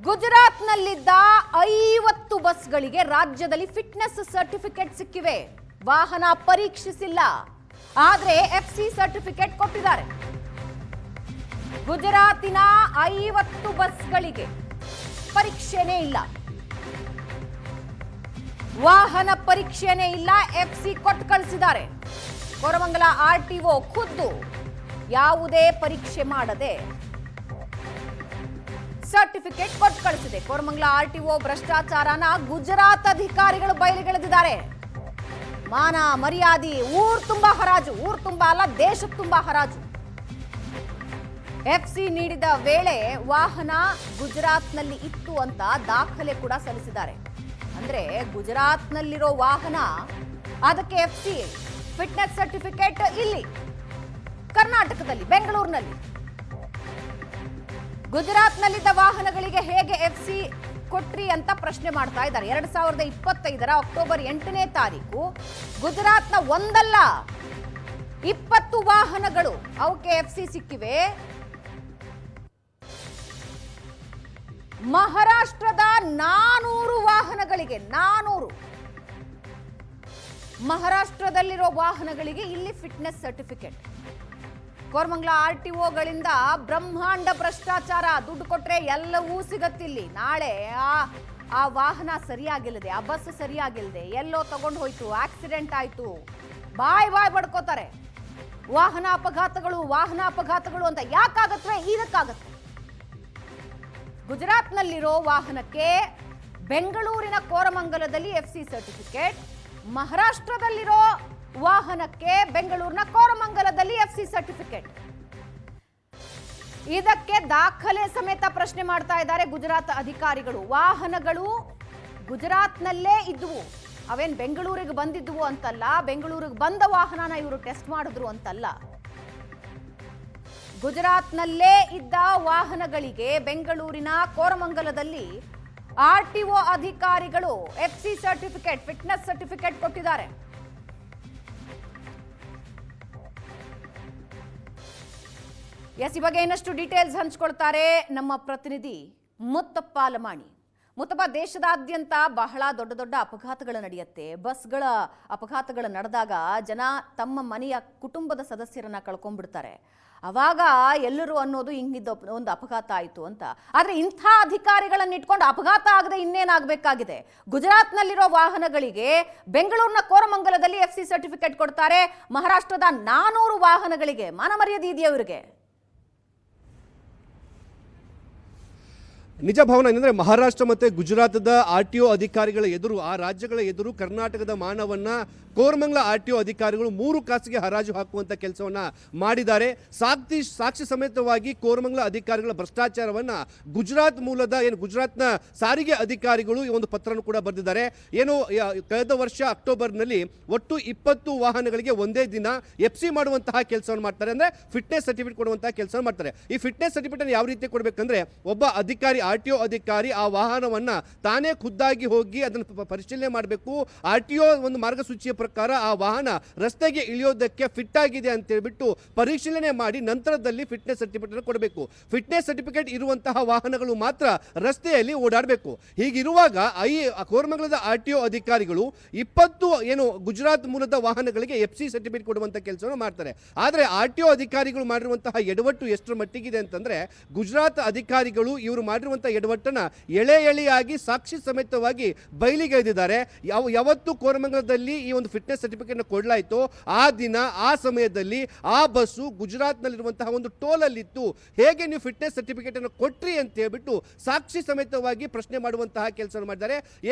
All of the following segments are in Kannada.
ಗುಜರಾತ್ನಲ್ಲಿದ್ದ 50 ಬಸ್ಗಳಿಗೆ ರಾಜ್ಯದಲ್ಲಿ ಫಿಟ್ನೆಸ್ ಸರ್ಟಿಫಿಕೇಟ್ ಸಿಕ್ಕಿವೆ. ವಾಹನ ಪರೀಕ್ಷಿಸಿಲ್ಲ, ಆದರೆ ಎಫ್ಸಿ ಸರ್ಟಿಫಿಕೇಟ್ ಕೊಟ್ಟಿದ್ದಾರೆ. ಗುಜರಾತಿನ 50 ಬಸ್ಗಳಿಗೆ ಪರೀಕ್ಷೆನೇ ಇಲ್ಲ, ವಾಹನ ಪರೀಕ್ಷೆನೇ ಇಲ್ಲ, ಎಫ್ಸಿ ಕೊಟ್ಟು ಕಳಿಸಿದ್ದಾರೆ. ಕೋರಮಂಗಲ ಆರ್ಟಿಒ ಖುದ್ದು ಯಾವುದೇ ಪರೀಕ್ಷೆ ಮಾಡದೆ ಸರ್ಟಿಫಿಕೇಟ್ ಕೊಟ್ಟು ಕಳಿಸಿದೆ. ಕೋರಮಂಗಲ ಆರ್ಟಿಒ ಭ್ರಷ್ಟಾಚಾರನ ಗುಜರಾತ್ ಅಧಿಕಾರಿಗಳು ಬಯಲಿಗೆಳೆದಿದ್ದಾರೆ. ಮಾನ ಮರ್ಯಾದೆ, ಊರ್ ತುಂಬಾ ಹರಾಜು, ಊರ್ ತುಂಬಾ ಅಲ್ಲ ದೇಶ ತುಂಬಾ ಹರಾಜು. ಎಫ್ಸಿ ನೀಡಿದ ವೇಳೆ ವಾಹನ ಗುಜರಾತ್ನಲ್ಲಿ ಇತ್ತು ಅಂತ ದಾಖಲೆ ಕೂಡ ಸಲ್ಲಿಸಿದ್ದಾರೆ. ಅಂದ್ರೆ ಗುಜರಾತ್ನಲ್ಲಿರೋ ವಾಹನ, ಅದಕ್ಕೆ ಎಫ್ಸಿ ಫಿಟ್ನೆಸ್ ಸರ್ಟಿಫಿಕೇಟ್ ಇಲ್ಲಿ ಕರ್ನಾಟಕದಲ್ಲಿ ಬೆಂಗಳೂರಿನಲ್ಲಿ. ಗುಜರಾತ್ನಲ್ಲಿದ್ದ ವಾಹನಗಳಿಗೆ ಹೇಗೆ ಎಫ್ಸಿ ಕೊಟ್ರಿ ಅಂತ ಪ್ರಶ್ನೆ ಮಾಡ್ತಾ ಇದ್ದಾರೆ. 2025 ಅಕ್ಟೋಬರ್ 8ನೇ ತಾರೀಕು ಗುಜರಾತ್ನ ಒಂದಲ್ಲ 20 ವಾಹನಗಳು ಅವಕ್ಕೆ ಎಫ್ಸಿ ಸಿಕ್ಕಿವೆ. ಮಹಾರಾಷ್ಟ್ರದ 400 ವಾಹನಗಳಿಗೆ, 400 ಮಹಾರಾಷ್ಟ್ರದಲ್ಲಿರೋ ವಾಹನಗಳಿಗೆ ಇಲ್ಲಿ ಫಿಟ್ನೆಸ್ ಸರ್ಟಿಫಿಕೇಟ್. ಕೋರಮಂಗಲ ಆರ್ಟಿಒಗಳಿಂದ ಬ್ರಹ್ಮಾಂಡ ಭ್ರಷ್ಟಾಚಾರ. ದುಡ್ಡು ಕೊಟ್ರೆ ಎಲ್ಲವೂ ಸಿಗತ್ತಿಲ್ಲಿ. ನಾಳೆ ಆ ವಾಹನ ಸರಿಯಾಗಿಲ್ಲದೆ, ಆ ಬಸ್ ಸರಿಯಾಗಿಲ್ಲದೆ ಎಲ್ಲೋ ತಗೊಂಡು ಹೋಯ್ತು, ಆಕ್ಸಿಡೆಂಟ್ ಆಯ್ತು, ಬಾಯ್ ಬಡ್ಕೋತಾರೆ. ವಾಹನ ಅಪಘಾತಗಳು ಅಂತ ಯಾಕಾಗತ್ವೆ? ಇದಕ್ಕಾಗತ್ತೆ. ಗುಜರಾತ್ನಲ್ಲಿರೋ ವಾಹನಕ್ಕೆ ಬೆಂಗಳೂರಿನ ಕೋರಮಂಗಲದಲ್ಲಿ ಎಫ್ಸಿ ಸರ್ಟಿಫಿಕೇಟ್, ಮಹಾರಾಷ್ಟ್ರದಲ್ಲಿರೋ ವಾಹನಕ್ಕೆ ಬೆಂಗಳೂರಿನ ಕೋರಮಂಗಲದಲ್ಲಿ ಎಫ್ಸಿ ಸರ್ಟಿಫಿಕೇಟ್. ಇದಕ್ಕೆ ದಾಖಲೆ ಸಮೇತ ಪ್ರಶ್ನೆ ಮಾಡ್ತಾ ಇದ್ದಾರೆ ಗುಜರಾತ್ ಅಧಿಕಾರಿಗಳು. ವಾಹನಗಳು ಗುಜರಾತ್ನಲ್ಲೇ ಇದ್ವು, ಅವೇನ್ ಬೆಂಗಳೂರಿಗೆ ಬಂದಿದ್ವು ಅಂತಲ್ಲ, ಬೆಂಗಳೂರಿಗೆ ಬಂದ ವಾಹನನ ಇವರು ಟೆಸ್ಟ್ ಮಾಡಿದ್ರು ಅಂತಲ್ಲ. ಗುಜರಾತ್ನಲ್ಲೇ ಇದ್ದ ವಾಹನಗಳಿಗೆ ಬೆಂಗಳೂರಿನ ಕೋರಮಂಗಲದಲ್ಲಿ ಆರ್ಟಿಒ ಅಧಿಕಾರಿಗಳು ಎಫ್ಸಿ ಸರ್ಟಿಫಿಕೇಟ್, ಫಿಟ್ನೆಸ್ ಸರ್ಟಿಫಿಕೇಟ್ ಕೊಟ್ಟಿದ್ದಾರೆ. ಈ ಬಗ್ಗೆ ಇನ್ನಷ್ಟು ಡೀಟೇಲ್ಸ್ ಹಂಚಿಕೊಳ್ತಾರೆ ನಮ್ಮ ಪ್ರತಿನಿಧಿ ಮುತ್ತಪ್ಪ ಲಮಾಣಿ. ಮುತ್ತಪ್ಪ, ದೇಶದಾದ್ಯಂತ ಬಹಳ ದೊಡ್ಡ ದೊಡ್ಡ ಅಪಘಾತಗಳು ನಡೆಯುತ್ತೆ. ಬಸ್ಗಳ ಅಪಘಾತಗಳು ನಡೆದಾಗ ಜನ ತಮ್ಮ ಮನೆಯ ಕುಟುಂಬದ ಸದಸ್ಯರನ್ನ ಕಳ್ಕೊಂಡ್ಬಿಡ್ತಾರೆ. ಅವಾಗ ಎಲ್ಲರೂ ಅನ್ನೋದು ಹಿಂಗಿದ್ದ ಒಂದು ಅಪಘಾತ ಆಯಿತು ಅಂತ. ಆದರೆ ಇಂಥ ಅಧಿಕಾರಿಗಳನ್ನ ಇಟ್ಕೊಂಡು ಅಪಘಾತ ಆಗದೆ ಇನ್ನೇನಾಗಬೇಕಾಗಿದೆ? ಗುಜರಾತ್ನಲ್ಲಿರೋ ವಾಹನಗಳಿಗೆ ಬೆಂಗಳೂರಿನ ಕೋರಮಂಗಲದಲ್ಲಿ ಎಫ್ಸಿ ಸರ್ಟಿಫಿಕೇಟ್ ಕೊಡ್ತಾರೆ. ಮಹಾರಾಷ್ಟ್ರದ 400 ವಾಹನಗಳಿಗೆ ಮಾನಮರ್ಯಾದೆ ಇದೆಯಾ ಇವರಿಗೆ? ನಿಜ ಭಾವನೆ ಏನಂದರೆ, ಮಹಾರಾಷ್ಟ್ರ ಮತ್ತು ಗುಜರಾತದ ಆರ್ಟಿಒ ಅಧಿಕಾರಿಗಳ ಎದುರು, ಆ ರಾಜ್ಯಗಳ ಎದುರು ಕರ್ನಾಟಕದ ಮಾನವನ್ನ ಕೋರಮಂಗಲ ಆರ್ಟಿಒ ಅಧಿಕಾರಿಗಳು 3 ಕಾಸಿಗೆ ಹರಾಜು ಹಾಕುವಂಥ ಕೆಲಸವನ್ನು ಮಾಡಿದ್ದಾರೆ. ಸಾಕ್ಷಿ ಸಮೇತವಾಗಿ ಕೋರಮಂಗಲ ಅಧಿಕಾರಿಗಳ ಭ್ರಷ್ಟಾಚಾರವನ್ನು ಗುಜರಾತ್ ಮೂಲದ ಗುಜರಾತ್ನ ಸಾರಿಗೆ ಅಧಿಕಾರಿಗಳು ಈ ಒಂದು ಪತ್ರವನ್ನು ಕೂಡ ಬರೆದಿದ್ದಾರೆ. ಕಳೆದ ವರ್ಷ ಅಕ್ಟೋಬರ್ನಲ್ಲಿ ಒಟ್ಟು 20 ವಾಹನಗಳಿಗೆ ಒಂದೇ ದಿನ ಎಫ್ಸಿ ಮಾಡುವಂತಹ ಕೆಲಸವನ್ನು ಮಾಡ್ತಾರೆ. ಅಂದರೆ ಫಿಟ್ನೆಸ್ ಸರ್ಟಿಫಿಕೇಟ್ ಕೊಡುವಂತಹ ಕೆಲಸವನ್ನು ಮಾಡ್ತಾರೆ. ಈ ಫಿಟ್ನೆಸ್ ಸರ್ಟಿಫಿಕೇಟ್ ಯಾವ ರೀತಿ ಕೊಡಬೇಕಂದ್ರೆ, ಒಬ್ಬ ಅಧಿಕಾರಿ, ಆರ್ಟಿಒ ಅಧಿಕಾರಿ ಆ ವಾಹನವನ್ನು ತಾನೇ ಖುದ್ದಾಗಿ ಹೋಗಿ ಅದನ್ನು ಪರಿಶೀಲನೆ ಮಾಡಬೇಕು. ಆರ್ಟಿಒ ಒಂದು ಮಾರ್ಗಸೂಚಿಯ ಪ್ರಕಾರ ಆ ವಾಹನ ರಸ್ತೆಗೆ ಇಳಿಯೋದಕ್ಕೆ ಫಿಟ್ ಆಗಿದೆ ಅಂತ ಹೇಳ್ಬಿಟ್ಟು ಪರಿಶೀಲನೆ ಮಾಡಿ ನಂತರದಲ್ಲಿ ಫಿಟ್ನೆಸ್ ಸರ್ಟಿಫಿಕೇಟ್ ಕೊಡಬೇಕು. ಫಿಟ್ನೆಸ್ ಸರ್ಟಿಫಿಕೇಟ್ ಇರುವಂತಹ ವಾಹನಗಳು ಮಾತ್ರ ರಸ್ತೆಯಲ್ಲಿ ಓಡಾಡಬೇಕು. ಹೀಗಿರುವಾಗ ಕೋರಮಂಗಲದ ಆರ್ಟಿಒ ಅಧಿಕಾರಿಗಳು 20 ಗುಜರಾತ್ ಮೂಲದ ವಾಹನಗಳಿಗೆ ಎಫ್ಸಿ ಸರ್ಟಿಫಿಕೇಟ್ ಕೊಡುವಂತಹ ಕೆಲಸವನ್ನು ಮಾಡ್ತಾರೆ. ಆದರೆ ಆರ್ಟಿಒ ಅಧಿಕಾರಿಗಳು ಮಾಡಿರುವಂತಹ ಎಡವಟ್ಟು ಎಷ್ಟರ ಮಟ್ಟಿಗಿದೆ ಅಂತಂದ್ರೆ, ಗುಜರಾತ್ ಅಧಿಕಾರಿಗಳು ಇವರು ಮಾಡಿರುವಂತಹ ಎಡವಟ್ಟನ್ನ ಎಳೆಯಾಗಿ ಸಾಕ್ಷಿ ಸಮೇತವಾಗಿ ಬಯಲಿಗೆಳೆದಿದ್ದಾರೆ. ಯಾವತ್ತು ಕೋರಮಂಗಲದಲ್ಲಿ ಈ ಒಂದು ಫಿಟ್ನೆಸ್ ಸರ್ಟಿಫಿಕೇಟ್ ಕೊಡಲಾಯಿತು, ಆ ದಿನ ಆ ಸಮಯದಲ್ಲಿ ಆ ಬಸ್ಸು ಗುಜರಾತ್ನಲ್ಲಿರುವಂತಹ ಒಂದು ಟೋಲಲ್ಲಿತ್ತು. ಹೇಗೆ ನೀವು ಫಿಟ್ನೆಸ್ ಸರ್ಟಿಫಿಕೇಟ್ ಅನ್ನು ಕೊಟ್ರಿ ಅಂತ ಹೇಳ್ಬಿಟ್ಟು ಸಾಕ್ಷಿ ಸಮೇತವಾಗಿ ಪ್ರಶ್ನೆ ಮಾಡುವಂತಹ ಕೆಲಸ ಮಾಡಿದ್ದಾರೆ.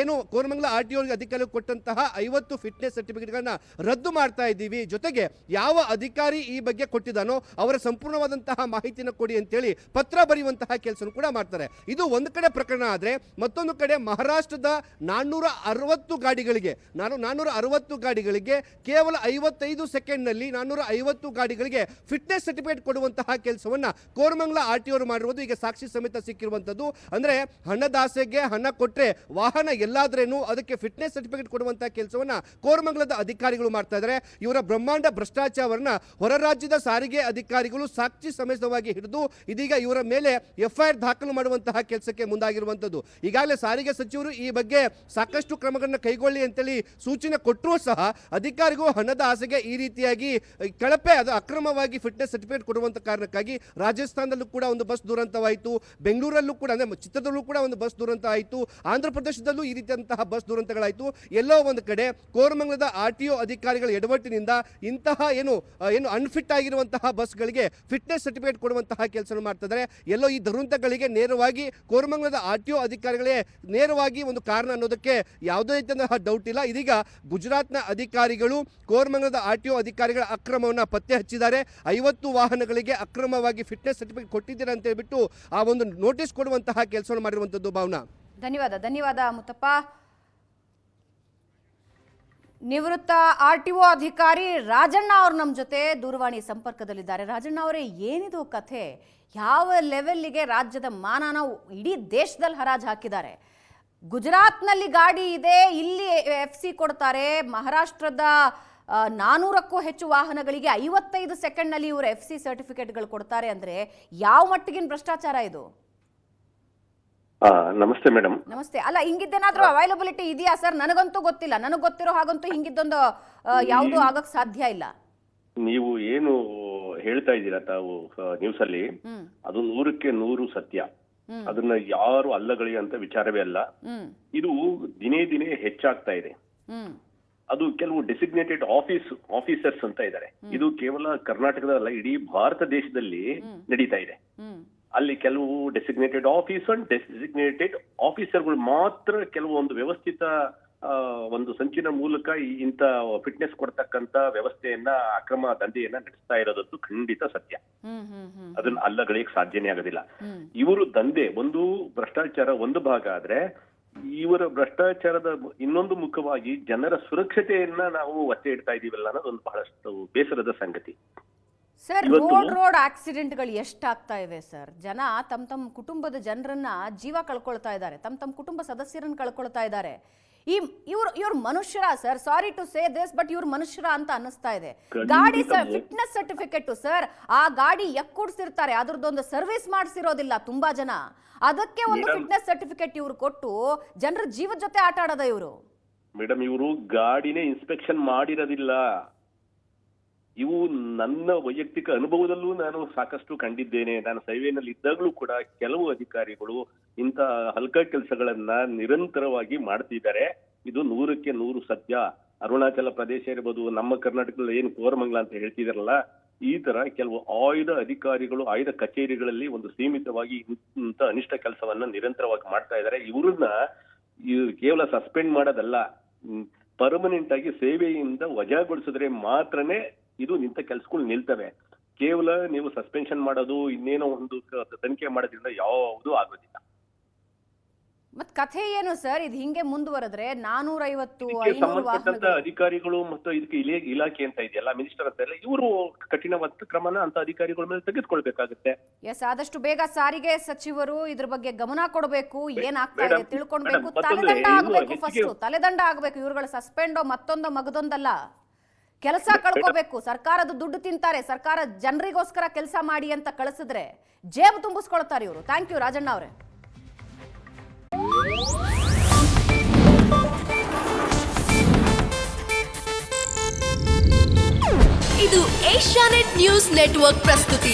ಕೋರಮಂಗಲ ಆರ್ಟಿಒ ಅಧಿಕಾರಿಗಳು ಕೊಟ್ಟಂತಹ 50 ಫಿಟ್ನೆಸ್ ಸರ್ಟಿಫಿಕೇಟ್ಗಳನ್ನ ರದ್ದು ಮಾಡ್ತಾ ಇದ್ದೀವಿ, ಜೊತೆಗೆ ಯಾವ ಅಧಿಕಾರಿ ಈ ಬಗ್ಗೆ ಕೊಟ್ಟಿದ್ದಾನೋ ಅವರ ಸಂಪೂರ್ಣವಾದಂತಹ ಮಾಹಿತಿಯನ್ನು ಕೊಡಿ ಅಂತೇಳಿ ಪತ್ರ ಬರೆಯುವಂತಹ ಕೆಲಸ ಕೂಡ ಮಾಡ್ತಾರೆ. ಇದು ಒಂದು ಕಡೆ ಪ್ರಕರಣ. ಆದರೆ ಮತ್ತೊಂದು ಕಡೆ ಮಹಾರಾಷ್ಟ್ರದ 460 ಗಾಡಿಗಳಿಗೆ 460 ಗಾಡಿಗಳಿಗೆ ಕೇವಲ 55 ಸೆಕೆಂಡ್ನಲ್ಲಿ 450 ಗಾಡಿಗಳಿಗೆ ಫಿಟ್ನೆಸ್ ಸರ್ಟಿಫಿಕೇಟ್ ಕೊಡುವಂತಹ ಕೆಲಸವನ್ನು ಕೋರಮಂಗಲ RTO ಅವರು ಮಾಡಿರುವುದು ಈಗ ಸಾಕ್ಷಿ ಸಮೇತ ಸಿಕ್ಕಿರುವಂಥದ್ದು. ಅಂದರೆ ಹಣದಾಸೆಗೆ ಹಣ ಕೊಟ್ಟರೆ ವಾಹನ ಎಲ್ಲಾದ್ರೇನು ಅದಕ್ಕೆ ಫಿಟ್ನೆಸ್ ಸರ್ಟಿಫಿಕೇಟ್ ಕೊಡುವಂತಹ ಕೆಲಸವನ್ನು ಕೋರಮಂಗಲದ ಅಧಿಕಾರಿಗಳು ಮಾಡ್ತಾ ಇದ್ದಾರೆ. ಇವರ ಬ್ರಹ್ಮಾಂಡ ಭ್ರಷ್ಟಾಚಾರವನ್ನ ಹೊರ ರಾಜ್ಯದ ಸಾರಿಗೆ ಅಧಿಕಾರಿಗಳು ಸಾಕ್ಷಿ ಸಮೇತವಾಗಿ ಹಿಡಿದು ಇದೀಗ ಇವರ ಮೇಲೆ FIR ದಾಖಲು ಮಾಡುವಂತಹ ಕೆಲಸಕ್ಕೆ ಮುಂದಾಗಿರುವಂಥದ್ದು. ಈಗಾಗಲೇ ಸಾರಿಗೆ ಸಚಿವರು ಈ ಬಗ್ಗೆ ಸಾಕಷ್ಟು ಕ್ರಮಗಳನ್ನು ಕೈಗೊಳ್ಳಿ ಅಂತೇಳಿ ಸೂಚನೆ ಕೊಟ್ಟರೂ ಸಹ ಅಧಿಕಾರಿಗಳು ಹಣದ ಆಸೆಗೆ ಈ ರೀತಿಯಾಗಿ ಕಳಪೆ ಅದು ಅಕ್ರಮವಾಗಿ ಫಿಟ್ನೆಸ್ ಸರ್ಟಿಫಿಕೇಟ್ ಕೊಡುವಂತ ಕಾರಣಕ್ಕಾಗಿ ರಾಜಸ್ಥಾನದಲ್ಲೂ ಕೂಡ ಒಂದು ಬಸ್ ದುರಂತವಾಯಿತು, ಬೆಂಗಳೂರಲ್ಲೂ ಕೂಡ ಅಂದರೆ ಚಿತ್ರದಲ್ಲೂ ಕೂಡ ಒಂದು ಬಸ್ ದುರಂತ ಆಯಿತು, ಆಂಧ್ರ ಪ್ರದೇಶದಲ್ಲೂ ಈ ರೀತಿಯಂತಹ ಬಸ್ ದುರಂತಗಳಾಯಿತು. ಎಲ್ಲೋ ಒಂದು ಕಡೆ ಕೋರಮಂಗಲದ RTO ಅಧಿಕಾರಿಗಳ ಎಡವಟ್ಟಿನಿಂದ ಇಂತಹ ಏನು ಅನ್ಫಿಟ್ ಆಗಿರುವಂತಹ ಬಸ್ಗಳಿಗೆ ಫಿಟ್ನೆಸ್ ಸರ್ಟಿಫಿಕೇಟ್ ಕೊಡುವಂತಹ ಕೆಲಸ ಮಾಡ್ತಿದ್ದಾರೆ. ಎಲ್ಲೋ ಈ ದುರಂತಗಳಿಗೆ ನೇರವಾಗಿ ಕೋರಮಂಗಲದ RTO ಅಧಿಕಾರಿಗಳೇ ನೇರವಾಗಿ ಒಂದು ಕಾರಣ ಅನ್ನೋದಕ್ಕೆ ಯಾವುದೇ ರೀತಿಯ ಡೌಟ್ ಇಲ್ಲ. ಇದೀಗ ಗುಜರಾತ್ನ ಅಧಿಕಾರಿಗಳು ಕೋರಮಂಗಲದ RTO ಅಧಿಕಾರಿಗಳ ಅಕ್ರಮವನ್ನು ಪತ್ತೆ ಹಚ್ಚಿದ್ದಾರೆ. 50 ವಾಹನಗಳಿಗೆ ಅಕ್ರಮವಾಗಿ ಫಿಟ್ನೆಸ್ ಸರ್ಟಿಫಿಕೇಟ್ ಕೊಟ್ಟಿದ್ದಾರೆ ಅಂತ ಹೇಳ್ಬಿಟ್ಟು ಆ ಒಂದು ನೋಟಿಸ್ ಕೊಡುವಂತಹ ಕೆಲಸವನ್ನು ಮಾಡಿರುವಂಥದ್ದು. ಭಾವನಾ, ಧನ್ಯವಾದ ಮುತ್ತಪ್ಪ. ನಿವೃತ್ತ RTO ಅಧಿಕಾರಿ ರಾಜಣ್ಣ ಅವರು ನಮ್ಮ ಜೊತೆ ದೂರವಾಣಿ ಸಂಪರ್ಕದಲ್ಲಿದ್ದಾರೆ. ರಾಜಣ್ಣ ಅವರೇ, ಏನಿದು ಕಥೆ? ಯಾವ ಲೆವೆಲ್ಗೆ ರಾಜ್ಯದ ಮಾನನ ಇಡೀ ದೇಶದಲ್ಲಿ ಹರಾಜು ಹಾಕಿದ್ದಾರೆ? ಗುಜರಾತ್ನಲ್ಲಿ ಗಾಡಿ ಇದೆ, ಇಲ್ಲಿ FC ಕೊಡ್ತಾರೆ. ಮಹಾರಾಷ್ಟ್ರದ 400ಕ್ಕೂ ಹೆಚ್ಚು ವಾಹನಗಳಿಗೆ 55 ಸೆಕೆಂಡ್ನಲ್ಲಿ ಇವರು FC ಸರ್ಟಿಫಿಕೇಟ್ಗಳು ಕೊಡ್ತಾರೆ ಅಂದ್ರೆ ಯಾವ ಮಟ್ಟಿಗಿನ ಭ್ರಷ್ಟಾಚಾರ ಇದು? ನಮಸ್ತೆ ಮೇಡಮ್. ನಮಸ್ತೆ. ಅಲ್ಲ, ಹಿಂಗಿದ್ದೇನಾದ್ರೂ ಅವೈಲಬಿಲಿಟಿ ಇದೆಯಾ ಸರ್? ನನಗಂತೂ ಗೊತ್ತಿಲ್ಲ. ನನಗೆ ಗೊತ್ತಿರೋ ಹಾಗಂತೂ ಹಿಂಗಿದ್ದೊಂದು ಯಾವುದು ಆಗಕ್ ಸಾಧ್ಯ ಇಲ್ಲ. ನೀವು ಏನು ಹೇಳ್ತಾ ಇದ್ದೀರಾ ತಾವು ನ್ಯೂಸ್ ಅಲ್ಲಿ, ಅದು 100ಕ್ಕೆ 100 ಸತ್ಯ. ಅದನ್ನ ಯಾರು ಅಲ್ಲಗಳೆಯುವಂತ ವಿಚಾರವೇ ಅಲ್ಲ. ಇದು ದಿನೇ ದಿನೇ ಹೆಚ್ಚಾಗ್ತಾ ಇದೆ. ಅದು ಕೆಲವು ಡೆಸಿಗ್ನೇಟೆಡ್ ಆಫೀಸರ್ಸ್ ಅಂತ ಇದ್ದಾರೆ. ಇದು ಕೇವಲ ಕರ್ನಾಟಕದಲ್ಲ, ಇಡೀ ಭಾರತ ದೇಶದಲ್ಲಿ ನಡೀತಾ ಇದೆ. ಅಲ್ಲಿ ಕೆಲವು ಡೆಸಿಗ್ನೇಟೆಡ್ ಆಫೀಸರ್ಗಳು ಮಾತ್ರ ಕೆಲವು ಒಂದು ವ್ಯವಸ್ಥಿತ ಒಂದು ಸಂಚಿನ ಮೂಲಕ ಇಂತ ಫಿಟ್ನೆಸ್ ಕೊಡ್ತಕ್ಕಂತ ವ್ಯವಸ್ಥೆಯನ್ನ ಅಕ್ರಮ ದಂಧೆಯನ್ನ ನಡೆಸ್ತಾ ಇರೋದದ್ದು ಖಂಡಿತ ಸತ್ಯ. ಅದನ್ನ ಅಲ್ಲಗಳಿಗೆ ಸಾಧ್ಯನೇ ಆಗೋದಿಲ್ಲ. ಇವರು ದಂಧೆ ಒಂದು ಭ್ರಷ್ಟಾಚಾರ ಒಂದು ಭಾಗ ಆದ್ರೆ, ಇವರ ಭ್ರಷ್ಟಾಚಾರದ ಇನ್ನೊಂದು ಮುಖವಾಗಿ ಜನರ ಸುರಕ್ಷತೆಯನ್ನ ನಾವು ಒತ್ತೆ ಇಡ್ತಾ ಇದೀವಲ್ಲ ಅನ್ನೋದೊಂದು ಬಹಳಷ್ಟು ಬೇಸರದ ಸಂಗತಿ. ಸರ್, ರೋಡ್ ಆಕ್ಸಿಡೆಂಟ್ಗಳು ಎಷ್ಟಾಗ್ತಾ ಇವೆ ಸರ್? ಜನ ತಮ್ಮ ಕುಟುಂಬದ ಜನರನ್ನ ಜೀವ ಕಳ್ಕೊಳ್ತಾ ಇದ್ದಾರೆ, ತಮ್ಮ ಕುಟುಂಬ ಸದಸ್ಯರನ್ನ ಕಳ್ಕೊಳ್ತಾ ಇದ್ದಾರೆ. ಇವ್ರು ಮನುಷ್ಯರ sir? Sorry to say this, but ಇವ್ರು ಮನುಷ್ಯರ ಅಂತ ಅನ್ನಿಸ್ತಾ ಇದೆ. ಗಾಡಿ ಫಿಟ್ನೆಸ್ ಸರ್ಟಿಫಿಕೇಟ್ ಸರ್, ಆ ಗಾಡಿ ಕೂಡ್ಸಿರ್ತಾರೆ, ಅದ್ರದ್ದೊಂದು ಸರ್ವಿಸ್ ಮಾಡಿಸಿರೋದಿಲ್ಲ ತುಂಬಾ ಜನ. ಅದಕ್ಕೆ ಒಂದು ಫಿಟ್ನೆಸ್ ಸರ್ಟಿಫಿಕೇಟ್ ಇವ್ರು ಕೊಟ್ಟು ಜನರ ಜೀವದ ಜೊತೆ ಆಟ ಆಡೋದ ಇವರು? ಮೇಡಮ್, ಇವರು ಗಾಡಿನೇ ಇನ್ಸ್ಪೆಕ್ಷನ್ ಮಾಡಿರೋದಿಲ್ಲ. ಇವು ನನ್ನ ವೈಯಕ್ತಿಕ ಅನುಭವದಲ್ಲೂ ನಾನು ಸಾಕಷ್ಟು ಕಂಡಿದ್ದೇನೆ. ನಾನು ಸೇವೆಯಲ್ಲಿ ಇದ್ದಾಗಲೂ ಕೂಡ ಕೆಲವು ಅಧಿಕಾರಿಗಳು ಇಂಥ ಹಲ್ಕ ಕೆಲಸಗಳನ್ನ ನಿರಂತರವಾಗಿ ಮಾಡ್ತಿದ್ದಾರೆ. ಇದು 100ಕ್ಕೆ 100 ಸತ್ಯ. ಅರುಣಾಚಲ ಪ್ರದೇಶ ಇರ್ಬೋದು, ನಮ್ಮ ಕರ್ನಾಟಕದಲ್ಲಿ ಏನು ಕೋರಮಂಗಲ ಅಂತ ಹೇಳ್ತಿದಾರಲ್ಲ, ಈ ತರ ಕೆಲವು ಆಯ್ದ ಅಧಿಕಾರಿಗಳು ಆಯ್ದ ಕಚೇರಿಗಳಲ್ಲಿ ಒಂದು ಸೀಮಿತವಾಗಿ ಇಂಥ ಅನಿಷ್ಟ ಕೆಲಸವನ್ನ ನಿರಂತರವಾಗಿ ಮಾಡ್ತಾ ಇದ್ದಾರೆ. ಇವ್ರನ್ನ ಕೇವಲ ಸಸ್ಪೆಂಡ್ ಮಾಡೋದಲ್ಲ, ಪರ್ಮನೆಂಟ್ ಆಗಿ ಸೇವೆಯಿಂದ ವಜಾಗೊಳಿಸಿದ್ರೆ ಮಾತ್ರನೇ ಇದು ನಿಂತ ಕೆಲಸಗಳು ನಿಲ್ತವೆ. ಕೇವಲ ನೀವು ಸಸ್ಪೆನ್ಷನ್ ಮಾಡೋದು, ಇನ್ನೇನೋ ಒಂದು ತನಿಖೆ ಮಾಡೋದ್ರಿಂದ ಯಾವುದೂ ಆಗೋದಿಲ್ಲ. ಮತ್ ಕಥೆ ಏನು ಸರ್? ಇದು ಹಿಂಗೆ ಮುಂದುವರೆದ್ರೆ 450 ಸಂಬಂಧಪಟ್ಟಂತ ಅಧಿಕಾರಿಗಳು ಮತ್ತು ಇದಕ್ಕೆ ಇಲಾಖೆ ಅಂತ ಇದೆಯಲ್ಲ, ಮಿನಿಸ್ಟರ್ ಅಂತ ಇಲ್ಲ, ಇವರು ಕಠಿಣವಾದ ಕ್ರಮನ ಅಂತ ಅಧಿಕಾರಿಗಳ ಮೇಲೆ ತೆಗೆದುಕೊಳ್ಬೇಕಾಗುತ್ತೆ. ಎಸ್, ಆದಷ್ಟು ಬೇಗ ಸಾರಿಗೆ ಸಚಿವರು ಇದ್ರ ಬಗ್ಗೆ ಗಮನ ಕೊಡಬೇಕು. ಏನಾಗ್ತಾ ಇದೆ ತಿಳ್ಕೊಳ್ಬೇಕು. ತಲೆದಂಡ ಆಗ್ಬೇಕು, ಫಸ್ಟ್ ತಲೆದಂಡ ಆಗ್ಬೇಕು. ಇವ್ರುಗಳ ಸಸ್ಪೆಂಡೋ ಮತ್ತೊಂದೋ ಮಗದೊಂದಲ್ಲ, ಕೆಲಸ ಕಳ್ಕೋಬೇಕು. ಸರ್ಕಾರದ ದುಡ್ಡು ತಿಂತಾರೆ, ಸರ್ಕಾರ ಜನರಿಗೋಸ್ಕರ ಕೆಲಸ ಮಾಡಿ ಅಂತ ಕಳಿಸಿದ್ರೆ ಜೇಬು ತುಂಬಿಸ್ಕೊಳ್ತಾರೆ ಇವರು. ಥ್ಯಾಂಕ್ ಯು ರಾಜಣ್ಣ ಅವರೇ. ಇದು ಏಷ್ಯಾನೆಟ್ ನ್ಯೂಸ್ ನೆಟ್ವರ್ಕ್ ಪ್ರಸ್ತುತಿ.